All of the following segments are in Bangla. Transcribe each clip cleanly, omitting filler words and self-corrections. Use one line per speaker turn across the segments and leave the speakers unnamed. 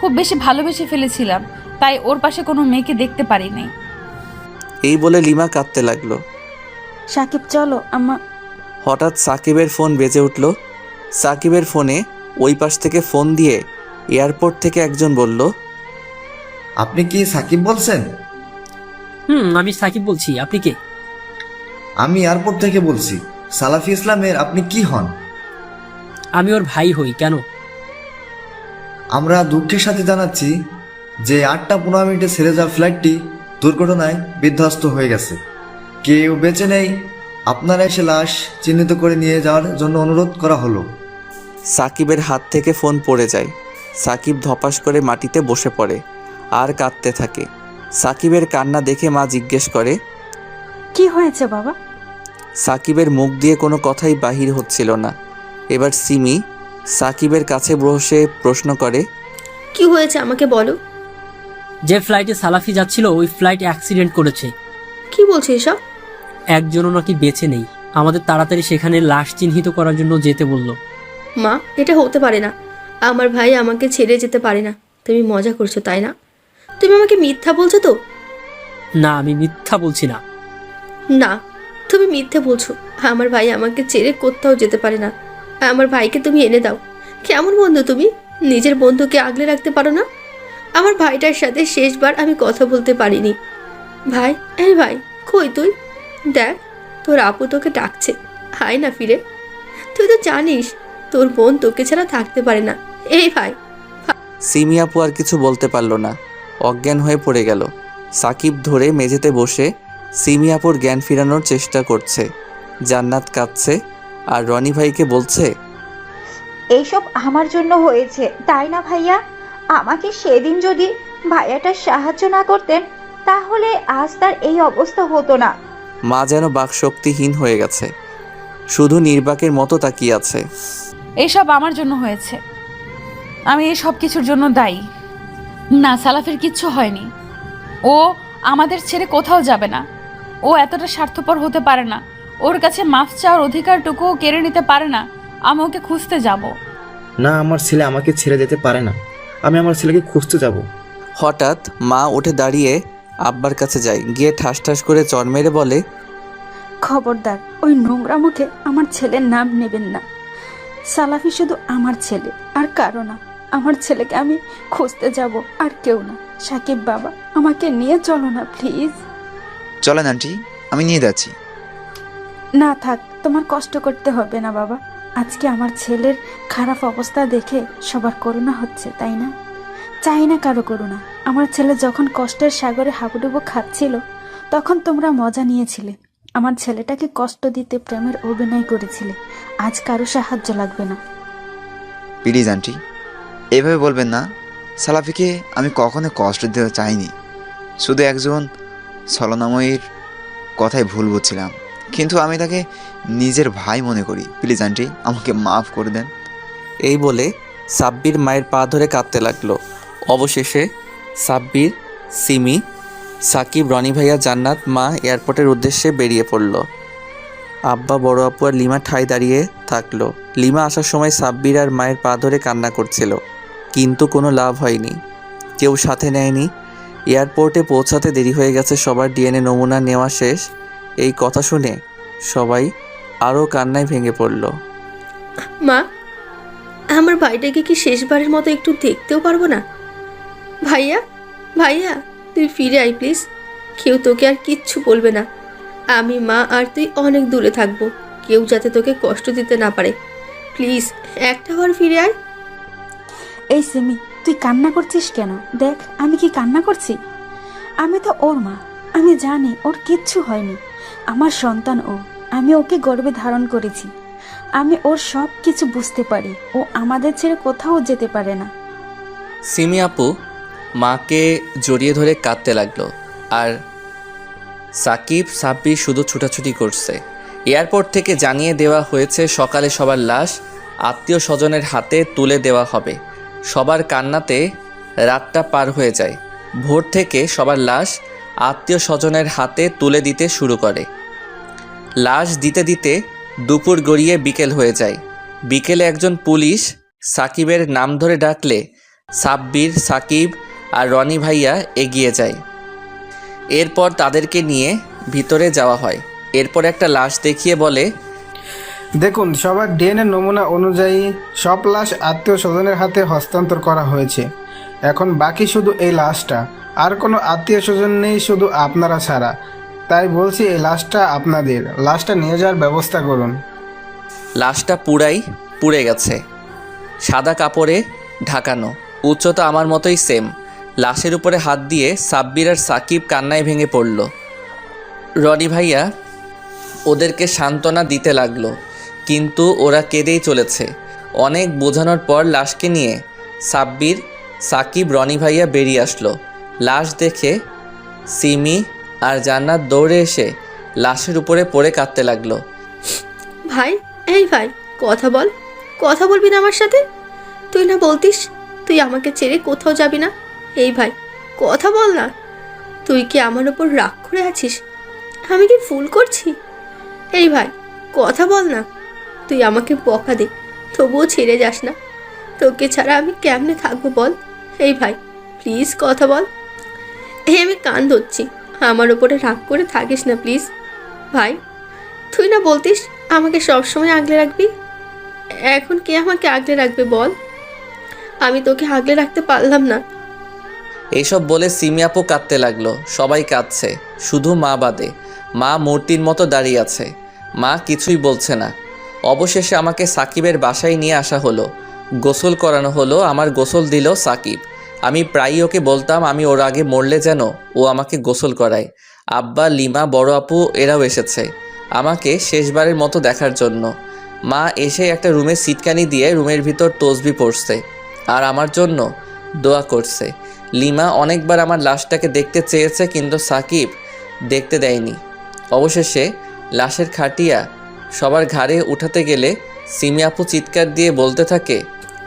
খুব বেশি ভালোবেসে ফেলেছিলাম, তাই ওর পাশে কোনো মেয়েকে দেখতে পারি নাই।
এই বলে লিমা কাঁদতে লাগলো।
সাকিব চলো আম্মা।
হঠাৎ সাকিবের ফোন বেজে উঠল। সাকিবের ফোনে ওই পাশ থেকে ফোন দিয়ে এয়ারপোর্ট থেকে একজন বলল,
আপনি কি সাকিব বলছেন?
আমি সাকিব বলছি, আপনি কে?
আমি এয়ারপোর্ট থেকে বলছি। সালাফি ইসলামের আপনি কি হন?
আমি ওর ভাই হই। কেন?
আমরা দুঃখের সাথে জানাচ্ছি যে 8টা 15 মিনিটে ছেড়ে যাওয়া ফ্লাইটটি দুর্ঘটনায় বিধ্বস্ত হয়ে গেছে। কেউ বেঁচে নেই। আপনারা এসে লাশ চিহ্নিত করে নিয়ে যাওয়ার জন্য অনুরোধ করা হলো।
সাকিবের হাত থেকে ফোন পড়ে যায়। সাকিব ধপাস করে মাটিতে বসে পড়ে আর কাঁদতে থাকে। সাকিবের কান্না দেখে মা জিজ্ঞেস করে,
কি হয়েছে বাবা?
সাকিবের মুখ দিয়ে কোনো কথাই বাহির হচ্ছিল না। এবার সিমি সাকিবের কাছে বসে প্রশ্ন করে,
কি হয়েছে আমাকে বলো।
যে ফ্লাইটে সালাফি যাচ্ছিল ওই ফ্লাইট অ্যাক্সিডেন্ট করেছে।
কি বলছে এসব?
একজনও নাকি বেঁচে নেই। আমাদের তাড়াতাড়ি সেখানে লাশ চিহ্নিত করার জন্য যেতে বলল।
মা, এটা হতে পারে না। আমার ভাই আমাকে ছেড়ে যেতে পারে না। তুমি মজা করছো তাই না? তুমি আমাকে মিথ্যা বলছো তো?
না, আমি মিথ্যা বলছি না।
না, তুমি মিথ্যে বলছো। আমার ভাই আমাকে ছেড়ে কোথাও যেতে পারে না। আমার ভাইকে তুমি এনে দাও। কেমন বন্ধু তুমি? নিজের বন্ধুকে আগলে রাখতে পারো না? আমার ভাইটার সাথে শেষবার আমি কথা বলতে পারিনি। ভাই, এই ভাই, কই তুই? দেখ, তোর আপু তোকে ডাকছে। আয় না ফিরে। তুই তো জানিস তোর বোন তোকে ছাড়া থাকতে পারে না। এই ভাই।
সিমি আপু আর কিছু বলতে পারল না, অজ্ঞান হয়ে পড়ে গেল। সাকিব ধরে মেঝেতে বসে সিমি আপুর জ্ঞান ফেরানোর চেষ্টা করছে। জান্নাত কাঁদছে আর রনি ভাইকে বলছে,
এইসব আমার জন্য হয়েছে তাই না ভাইয়া? আমাকে সেদিন যদি ভাইয়াটা সাহায্য না করতেন তাহলে আজ তার এই অবস্থা হতো না।
মা যেন বাকশক্তিহীন হয়ে গেছে, শুধু নির্বাকের মতো তাকিয়ে আছে।
এইসব আমার জন্য হয়েছে, আমি এই সব কিছুর জন্য দায়ী। না, সালাফের কিচ্ছু হয়নি। ও আমাদের ছেড়ে কোথাও যাবে না। ও এতটা স্বার্থপর হতে পারে না। ওর কাছে মাফ চাওয়ার অধিকারটুকুও কেড়ে নিতে পারে না। আমি ওকে খুঁজতে যাব।
না, আমার ছেলে আমাকে ছেড়ে যেতে পারে না। আমি আমার ছেলেকে খুঁজতে যাব।
হঠাৎ মা উঠে দাঁড়িয়ে আব্বার কাছে যায়, গিয়ে ঠাস ঠাস করে চড় মেরে বলে,
খবরদার ওই নোংরা মুখে আমার ছেলের নাম নেবেন না। সালাফি শুধু আমার ছেলে, আর কারো না। আমার ছেলেকে আমি খুঁজতে যাব, আর কেউ না। সাকিব বাবা, আমাকে নিয়ে চলো না প্লিজ।
চলেন আন্টি, আমি নিয়ে যাচ্ছি।
না থাক, তোমার কষ্ট করতে হবে না বাবা। আজকে আমার ছেলের খারাপ অবস্থা দেখে সবার করুণা হচ্ছে, তাই না? চাই না কারো করুণা। আমার ছেলে যখন কষ্টের সাগরে হাবুডুবু খাচ্ছিল তখন তোমরা মজা নিয়েছিলে। আমার ছেলেটাকে কষ্ট দিতে প্রেমের অভিনয় করেছিলে। আজ কারো সাহায্য লাগবে না।
প্লিজ আন্টি, এভাবে বলবেন না। সালাফিকে আমি কখনো কষ্ট দিতে চাইনি। শুধু একজন ছলনাময়ীর কথাই ভুল বুঝছিলাম, কিন্তু আমি তাকে নিজের ভাই মনে করি। প্লিজ আন্টি, আমাকে মাফ করে দেন।
এই বলে সাব্বির মায়ের পা ধরে কাঁদতে লাগলো। অবশেষে সাব্বির, সিমি, সাকিব, রনি ভাইয়া, জান্নাত মা এয়ারপোর্টের উদ্দেশ্যে বেরিয়ে পড়ল। আব্বা, বড় আপু আর লিমা ঠায় দাঁড়িয়ে থাকলো। লিমা আসার সময় সাব্বির আর মায়ের পা ধরে কান্না করছিল, কিন্তু কোনো লাভ হয়নি। কেউ সাথে নেয়নি। এয়ারপোর্টে পৌঁছাতে দেরি হয়ে গেছে সবার। ডিএনএ নমুনা নেওয়া শেষ। এই কথা শুনে সবাই আরও কান্নায় ভেঙে পড়ল।
মা, আমার ভাইটাকে কি শেষবারের মতো একটু দেখতেও পারবো না? ভাইয়া, ভাইয়া, তুই ফিরে আয় প্লিজ। কেউ তোকে আর কিচ্ছু বলবে না। আমি, মা আর তুই অনেক দূরে থাকবো। কেউ যাতে তোকে কষ্ট দিতে না পারে। প্লিজ একটা বার ফিরে আয়।
এই সিমি, তুই কান্না করছিস কেন? দেখ আমি কি কান্না করছি? আমি তো ওর মা। আমি জানি ওর কিচ্ছু হয়নি। আমার সন্তান ও। আমি ওকে গর্ভে ধারণ করেছি। আমি ওর সব কিছু বুঝতে পারি। ও আমাদের ছেড়ে কোথাও যেতে পারে না।
সিমি আপু মাকে জড়িয়ে ধরে কাঁদতে লাগলো, আর সাকিব, সাব্বির শুধু ছুটাছুটি করছে। এয়ারপোর্ট থেকে জানিয়ে দেওয়া হয়েছে সকালে সবার লাশ আত্মীয় স্বজনের হাতে তুলে দেওয়া হবে। সবার কান্নাতে রাতটা পার হয়ে যায়। ভোর থেকে সবার লাশ আত্মীয় স্বজনের হাতে তুলে দিতে শুরু করে। লাশ দিতে দিতে দুপুর গড়িয়ে বিকেল হয়ে যায়। বিকেলে একজন পুলিশ সাকিবের নাম ধরে ডাকলে সাব্বির, সাকিব আর রনি ভাইয়া এগিয়ে যায়। এরপর তাদেরকে নিয়ে ভিতরে যাওয়া হয়। এরপর একটা লাশ দেখিয়ে বলে,
দেখুন, সবার ডিএনএ নমুনা অনুযায়ী সব লাশ আত্মীয় স্বজনের হাতে হস্তান্তর করা হয়েছে। এখন বাকি শুধু এই লাশটা। আর কোনো আত্মীয় স্বজন নেই, শুধু আপনারা ছাড়া। তাই বলছি, এই লাশটা আপনাদের। লাশটা নিয়ে যাওয়ার ব্যবস্থা করুন।
লাশটা পুরাই পুড়ে গেছে, সাদা কাপড়ে ঢাকানো, উচ্চতা আমার মতোই সেম। লাশের উপরে হাত দিয়ে সাব্বির আর সাকিব কান্নায় ভেঙে পড়ল। রনি ভাইয়া ওদেরকে সান্ত্বনা দিতে লাগলো, কিন্তু ওরা কেঁদেই চলেছে। অনেক বোঝানোর পর লাশকে নিয়ে সাব্বির, সাকিব, রনি ভাইয়া বেরিয়ে আসলো। লাশ দেখে সিমি আর জান্নাত দৌড়ে এসে লাশের উপরে পড়ে কাঁদতে লাগলো।
ভাই, এই ভাই, কথা বল। কথা বলবি না আমার সাথে? তুই না বলতিস তুই আমাকে ছেড়ে কোথাও যাবি না? এই ভাই, কথা বল না। তুই কি আমার ওপর রাগ করে আছিস? আমি কি ভুল করছি? এই ভাই, কথা বল না। তুই আমাকে বকা দে, তবুও ছেড়ে যাস না। তোকে ছাড়া আমি কেমনে থাকবো বল? এই ভাই, প্লিজ কথা বল। এই আমি কান ধরছি, আমার ওপরে রাগ করে থাকিস না প্লিজ। ভাই, তুই না বলতিস আমাকে সবসময় আগলে রাখবি? এখন কে আমাকে আগলে রাখবে বল? আমি তোকে আগলে রাখতে পারলাম না।
এইসব বলে সিমি আপু কাঁদতে লাগলো। সবাই কাঁদছে, শুধু মা বাদে। মা মূর্তির মতো দাঁড়িয়ে আছে। মা কিছুই বলছে না। অবশেষে আমাকে সাকিবের বাসায় নিয়ে আসা হলো। গোসল করানো হলো। আমার গোসল দিল সাকিব। আমি প্রায়ই ওকে বলতাম আমি ওর আগে মরলে যেন ও আমাকে গোসল করায়। আব্বা, লিমা, বড় আপু এরাও এসেছে আমাকে শেষবারের মতো দেখার জন্য। মা এসে একটা রুমে সিটকানি দিয়ে রুমের ভিতর তসবি পড়ছে আর আমার জন্য দোয়া করছে। লিমা অনেকবার আমার লাশটাকে দেখতে চেয়েছে, কিন্তু সাকিব দেখতে দেয়নি। অবশেষে লাশের খাটিয়া সবার ঘাড়ে উঠাতে গেলে সিমি আপু চিৎকার দিয়ে বলতে থাকে,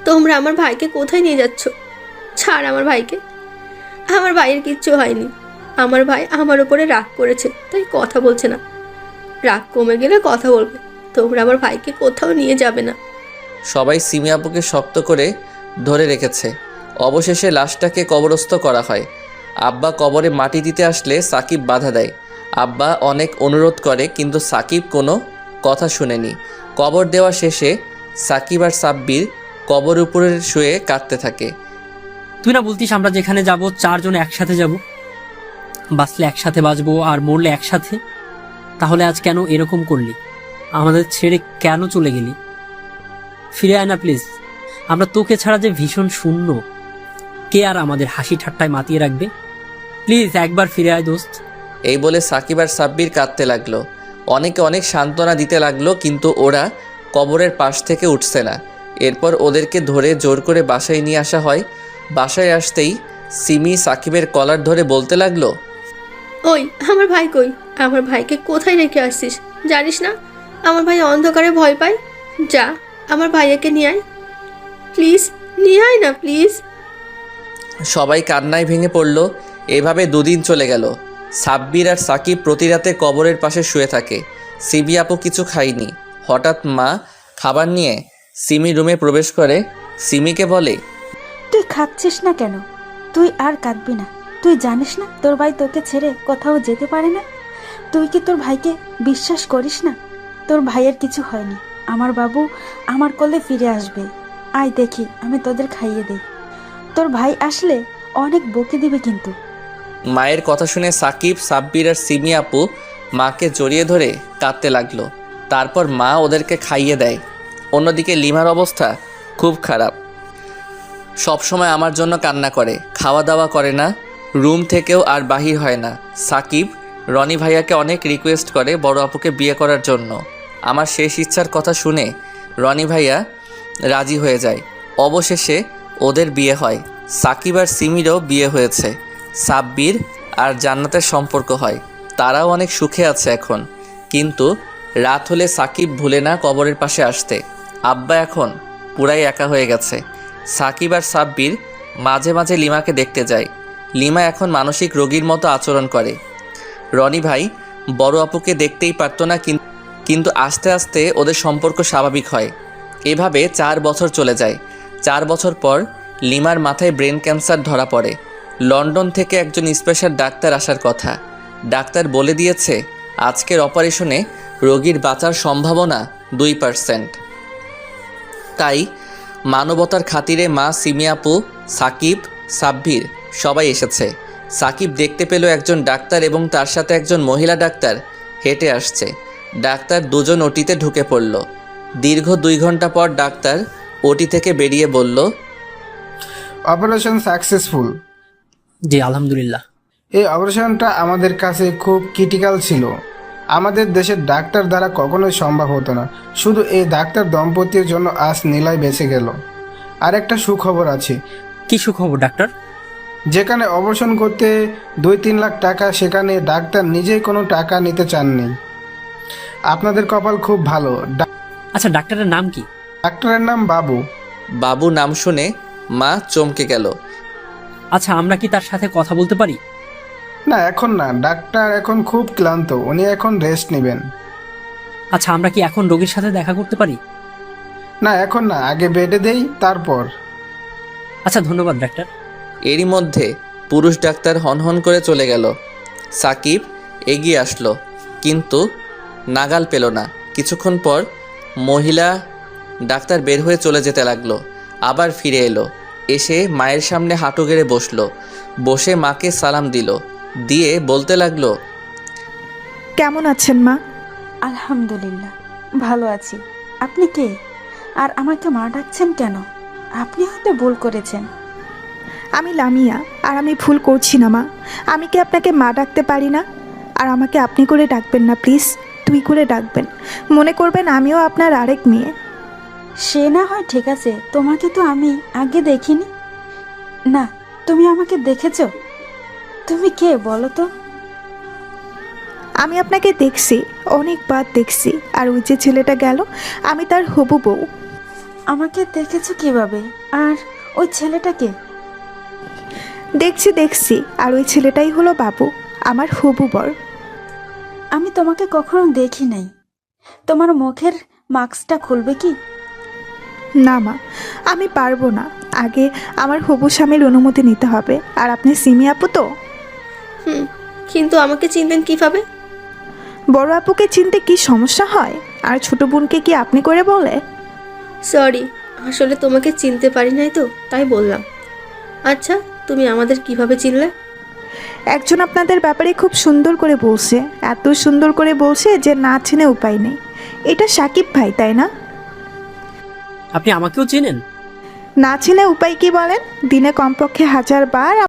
তোমরা আমার ভাইকে কোথায় নিয়ে যাচ্ছ? ছাড় আমার ভাইকে। আমার ভাইয়ের কিচ্ছু হয়নি। আমার ভাই আমার উপরে রাগ করেছে, তাই কথা বলছে না। রাগ কমে গেলে কথা বলবে। তোমরা আমার ভাইকে কোথাও নিয়ে যাবে না।
সবাই সিমি আপুকে শক্ত করে ধরে রেখেছে। অবশেষে লাশটাকে কবরস্থ করা হয়। আব্বা কবরে মাটি দিতে আসলে সাকিব বাধা দেয়। আব্বা অনেক অনুরোধ করে, কিন্তু সাকিব কোনো কথা শুনেনি। কবর দেওয়া শেষে সাকিব আর সাব্বির কবর উপরে শুয়ে কাঁদতে থাকে।
তুই না বলতিস আমরা যেখানে যাব 4 জন একসাথে যাব, বাঁচলে একসাথে বাঁচবো আর মরলে একসাথে? তাহলে আজ কেন এরকম করলি? আমাদের ছেড়ে কেন চলে গেলি? ফিরে আয় না প্লিজ। আমরা তোকে ছাড়া যে ভীষণ শূন্য। কে আর আমাদের হাসি ঠাট্টায় মাতিয়ে রাখবে? প্লিজ একবার ফিরে আয় দোস্ত।
এই বলে সাকিব আর সাব্বির কাঁদতে লাগলো। অনেকে অনেক সান্ত্বনা দিতে লাগলো, কিন্তু ওরা কবরের পাশ থেকে উঠছে না। এরপর ওদেরকে ধরে জোর করে বাসায় নিয়ে আসা হয়। বাসায় আসতেই সিমি সাকিবের কলার ধরে বলতে লাগলো,
ওই, আমার ভাই কই? আমার ভাইকে কোথায় রেখে আসছিস? জানিস না আমার ভাই অন্ধকারে ভয় পায়? যা, আমার ভাইয়াকে নিয়ে আয় প্লিজ। নিয়ে আয় না প্লিজ।
সবাই কান্নায় ভেঙে পড়ল। এভাবে 2 দিন চলে গেল। সাব্বির আর সাকিব প্রতি রাতে কবরের পাশে শুয়ে থাকে। সিমি আপু কিছু খায়নি। হঠাৎ মা খাবার নিয়ে সিমি রুমে প্রবেশ করে। সিমিকে বলে,
তুই খাচ্ছিস না কেন? তুই আর কাঁদবি না। তুই জানিস না তোর ভাই তোকে ছেড়ে কোথাও যেতে পারে না? তুই কি তোর ভাইকে বিশ্বাস করিস না? তোর ভাইয়ের কিছু হয়নি। আমার বাবু আমার কোলে ফিরে আসবে। আয় দেখি, আমি তোদের খাইয়ে দেই। তোর ভাই আসলে অনেক বকে দিবে কিন্তু।
মায়ের কথা শুনে সাকিব, সাব্বির আর সিমি আপু মাকে জড়িয়ে ধরে কাঁদতে লাগলো। তারপর মা ওদেরকে খাইয়ে দেয়। অন্যদিকে লিমার অবস্থা খুব খারাপ। সবসময় আমার জন্য কান্না করে, খাওয়া দাওয়া করে না, রুম থেকেও আর বাহির হয় না। সাকিব রনি ভাইয়াকে অনেক রিকোয়েস্ট করে বড় আপুকে বিয়ে করার জন্য। আমার শেষ ইচ্ছার কথা শুনে রনি ভাইয়া রাজি হয়ে যায়। অবশেষে ওদের বিয়ে হয়। সাকিব আর সিমিরও বিয়ে হয়েছে। সাব্বির আর জান্নাতের সম্পর্ক হয়। তারাও অনেক সুখে আছে এখন। কিন্তু রাত হলে সাকিব ভুলে না কবরের পাশে আসতে। আব্বা এখন পুরাই একা হয়ে গেছে। সাকিব আর সাব্বির মাঝে মাঝে লিমাকে দেখতে যায়। লিমা এখন মানসিক রোগীর মতো আচরণ করে। রনি ভাই বড় আপুকে দেখতেই পারতো না, কিন্তু আস্তে আস্তে ওদের সম্পর্ক স্বাভাবিক হয়। এভাবে 4 বছর চলে যায়। 4 বছর পর লিমার মাথায় ব্রেন ক্যান্সার ধরা পড়ে। লন্ডন থেকে একজন স্পেশাল ডাক্তার আসার কথা। ডাক্তার বলে দিয়েছে আজকের অপারেশনে রোগীর বাঁচার সম্ভাবনা 2%। তাই মানবতার খাতিরে মা, সিমি আপু, সাকিব, সাব্বির সবাই এসেছে। সাকিব দেখতে পেল একজন ডাক্তার এবং তার সাথে একজন মহিলা ডাক্তার হেঁটে আসছে। ডাক্তার দুজন ওটিতে ঢুকে পড়ল। দীর্ঘ 2 ঘন্টা পর ডাক্তার ওটি থেকে বেরিয়ে বলল,
অপারেশন সাকসেসফুল।
জি আলহামদুলিল্লাহ।
এই অপারেশনটা আমাদের কাছে খুব ক্রিটিক্যাল ছিল। আমাদের দেশের ডাক্তার দ্বারা কখনোই সম্ভব হতো না। শুধু এই ডাক্তার দম্পতির জন্য আজ নীলাই বেঁচে গেল। আর একটা সুখবর আছে,
কি সুখবর ডাক্তার?
যেখানে অপারেশন করতে 2-3 লাখ টাকা, সেখানে ডাক্তার নিজেই কোনো টাকা নিতে চাননি। আপনাদের কপাল খুব ভালো।
আচ্ছা ডাক্তারের নাম কি?
ডাক্তারের নাম বাবু।
বাবু নাম শুনে মা চমকে গেল।
আচ্ছা আমরা কি তার সাথে কথা বলতে পারি?
না, এখন না, ডাক্তার এখন খুব ক্লান্ত, উনি এখন রেস্ট নেবেন।
আচ্ছা আমরা কি এখন রোগীর সাথে দেখা করতে পারি?
না, এখন না, আগে বেডে দেই তারপর।
আচ্ছা ধন্যবাদ ডাক্তার।
এরই মধ্যে পুরুষ ডাক্তার হনহন করে চলে গেল। সাকিব এগিয়ে আসলো কিন্তু নাগাল পেল না। কিছুক্ষণ পর মহিলা ডাক্তার বের হয়ে চলে যেতে লাগলো। আবার ফিরে এলো, এসে মায়ের সামনে হাঁটু গেড়ে বসলো। বসে মাকে সালাম দিল, দিয়ে বলতে লাগলো,
কেমন আছেন মা?
আলহামদুলিল্লাহ, ভালো আছি। আপনি কে? আর আমাকে মা ডাকছেন কেন? আপনি হয়তো ভুল করেছেন।
আমি লামিয়া, আর আমি ভুল করছি না মা। আমি কি আপনাকে মা ডাকতে পারি না? আর আমাকে আপনি করে ডাকবেন না প্লিজ, তুই করে ডাকবেন। মনে করবেন আমিও আপনার আরেক মেয়ে।
সে না হয় ঠিক আছে, তোমাকে তো আমি আগে দেখিনি। না, তুমি আমাকে দেখেছো? তুমি কে বলো তো?
আমি আপনাকে দেখছি, অনেকবার দেখছি। আর ওই যে ছেলেটা গেল, আমি তার হবু বউ।
আমাকে দেখেছো কিভাবে? আর ওই ছেলেটাকে?
দেখছি, আর ওই ছেলেটাই হলো বাবু, আমার হবু বর।
আমি তোমাকে কখনো দেখি নাই। তোমার মুখের মাস্কটা খুলবে কি?
না মা, আমি পারবো না। আগে আমার হবু স্বামীর অনুমতি নিতে হবে। আর আপনি সিমি আপু তো?
কিন্তু আমাকে চিনলেন কিভাবে?
বড় আপুকে চিনতে কি সমস্যা হয়? আর ছোট বোনকে কি আপনি করে বলে?
সরি, আসলে তোমাকে চিনতে পারি নাই তো, তাই বললাম। আচ্ছা তুমি আমাদের কিভাবে চিনলে?
একজন আপনাদের ব্যাপারে খুব সুন্দর করে বলছে, এত সুন্দর করে বলছে যে না চিনে উপায় নেই। এটা সাকিব ভাই, তাই না?
আপনি আমাকেও চেনেন?
না চিনে উপায় কি বলেন? দিনে কমপক্ষে 1000 বার